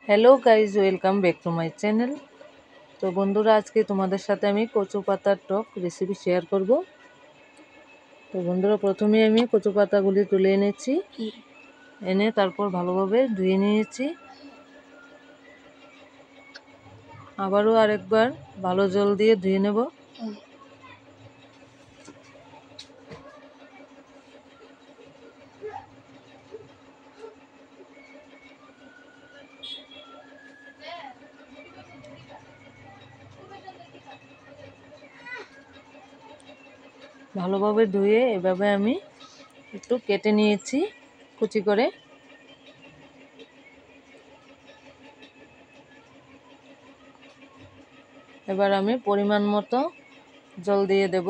Hello guys, welcome back to my channel. তো বন্ধুরা, আজকে তোমাদের সাথে আমি কচু পাতার টক রেসিপি শেয়ার করব। তো বন্ধুরা, প্রথমে আমি কচু পাতাগুলি তুলে এনেছি, এনে তারপর ভালোভাবে ধুয়ে নিয়েছি। আবারও আরেকবার ভালো জল দিয়ে ধুয়ে নেব। ভালোভাবে ধুয়ে এভাবে আমি একটু কেটে নিয়েছি কুচি করে। এবার আমি পরিমাণ মতো জল দিয়ে দেব,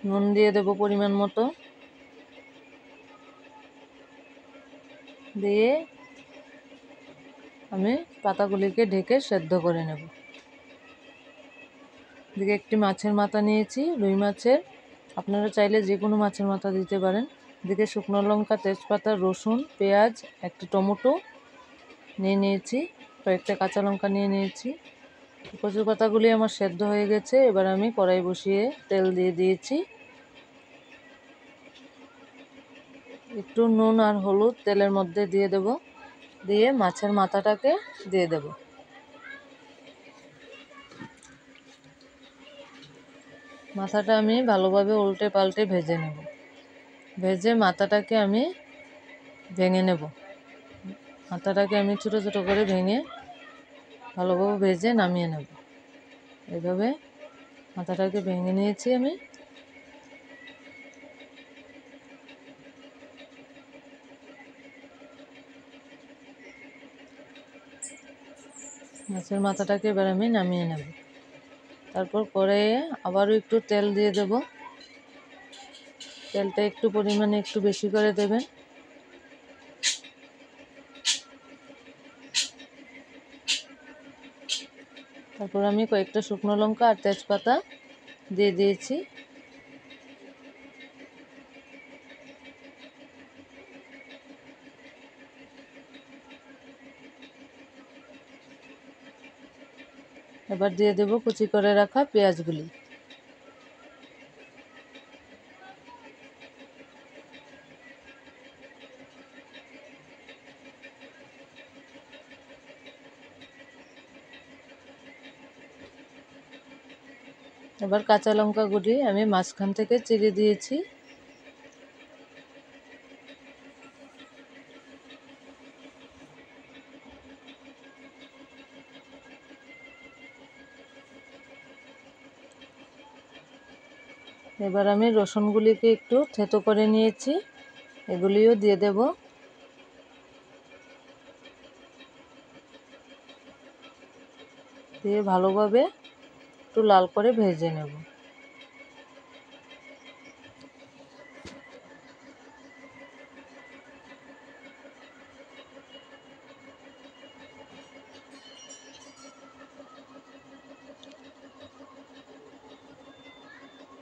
নুন দিয়ে দেব পরিমাণ মতো, দিয়ে আমি পাতাগুলিকে ঢেকে সেদ্ধ করে নেব। এদিকে একটি মাছের মাথা নিয়েছি, রুই মাছের, আপনারা চাইলে যে কোনো মাছের মাথা দিতে পারেন। এদিকে শুকনো লঙ্কা, তেজপাতা, রসুন, পেঁয়াজ, একটি টমেটো নিয়ে নিয়েছি, কয়েকটা কাঁচা লঙ্কা নিয়ে নিয়েছি। কচু পাতাগুলি আমার সেদ্ধ হয়ে গেছে। এবার আমি কড়াই বসিয়ে তেল দিয়ে দিয়েছি। একটু নুন আর হলুদ তেলের মধ্যে দিয়ে দেব, দিয়ে মাছের মাথাটাকে দিয়ে দেব। মাথাটা আমি ভালোভাবে উল্টে পাল্টে ভেজে নেব। ভেজে মাথাটাকে আমি ভেঙে নেব। মাথাটাকে আমি ছোটো ছোটো করে ভেঙে ভালোভাবে ভেজে নামিয়ে নেব। এভাবে মাথাটাকে ভেঙে নিয়েছি আমি। মাছের মাথাটাকে এবার আমি নামিয়ে নেব। তারপর কড়াইয়ে আবারও একটু তেল দিয়ে দেব। তেলটা একটু পরিমাণে একটু বেশি করে দেবেন। তারপর আমি কয়েকটা শুকনো লঙ্কা আর তেজপাতা দিয়ে দিয়েছি। এবার দিয়ে দেব কুচি করে রাখা পেঁয়াজগুলি। এবার কাঁচা লঙ্কাগুলি আমি মাঝখান থেকে চিড়ে দিয়েছি। এবার আমি রসুনগুলিকে একটু থেতো করে নিয়েছি, এগুলিও দিয়ে দেব। দিয়ে ভালোভাবে একটু লাল করে ভেজে নেব।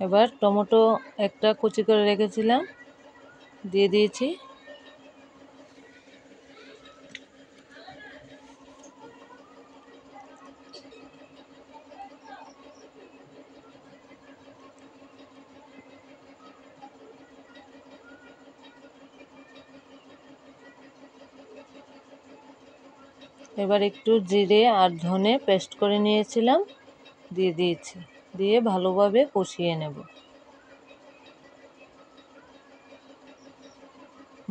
এবার টমেটো একটা কুচি করে রেখেছিলাম, দিয়ে দিয়েছি। এবার একটু জিরে আর ধনে পেস্ট করে নিয়েছিলাম, দিয়ে দিয়েছি। দিয়ে ভালোভাবে কষিয়ে নেব।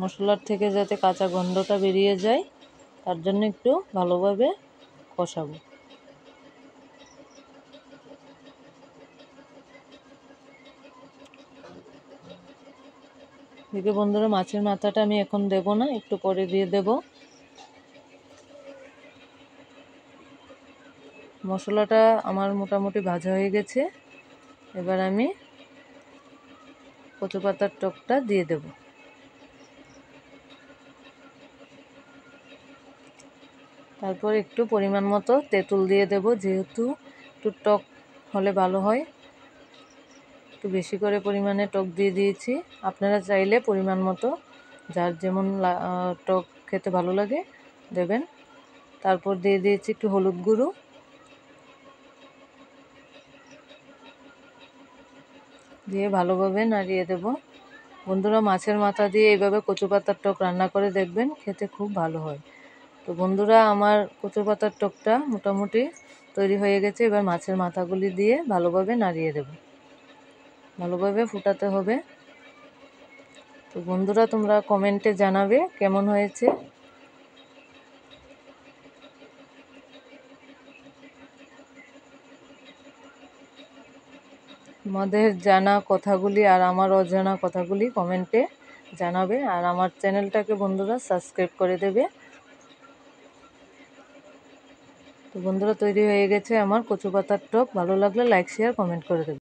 মশলার থেকে যাতে কাঁচা গন্ধটা বেরিয়ে যায়, তার জন্য একটু ভালোভাবে কষাবো। দেখে বন্ধুরা, মাছের মাথাটা আমি এখন দেব না, একটু পরে দিয়ে দেব। মশলাটা আমার মোটামুটি ভাজা হয়ে গেছে। এবার আমি কচু পাতার টকটা দিয়ে দেব। তারপর একটু পরিমাণ মতো তেঁতুল দিয়ে দেব, যেহেতু একটু টক হলে ভালো হয়। একটু বেশি করে পরিমাণে টক দিয়ে দিয়েছি। আপনারা চাইলে পরিমাণ মতো যার যেমন টক খেতে ভালো লাগে দেবেন। তারপর দিয়ে দিয়েছি একটু হলুদ গুঁড়ো, দিয়ে ভালোভাবে নাড়িয়ে দেব। বন্ধুরা, মাছের মাথা দিয়ে এইভাবে কচু পাতার টক রান্না করে দেখবেন, খেতে খুব ভালো হয়। তো বন্ধুরা, আমার কচু পাতার টকটা মোটামুটি তৈরি হয়ে গেছে। এবার মাছের মাথাগুলি দিয়ে ভালোভাবে নাড়িয়ে দেব, ভালোভাবে ফুটাতে হবে। তো বন্ধুরা, তোমরা কমেন্টে জানাবে কেমন হয়েছে। তোমাদের জানা কথাগুলি আর আমার অজানা কথাগুলি কমেন্টে জানাবে, আর আমার চ্যানেলটাকে বন্ধুরা সাবস্ক্রাইব করে দেবে। তো বন্ধুরা, তৈরি হয়ে গেছে আমার কচু পাতার টক। ভালো লাগলে লাইক শেয়ার কমেন্ট করে দেবে।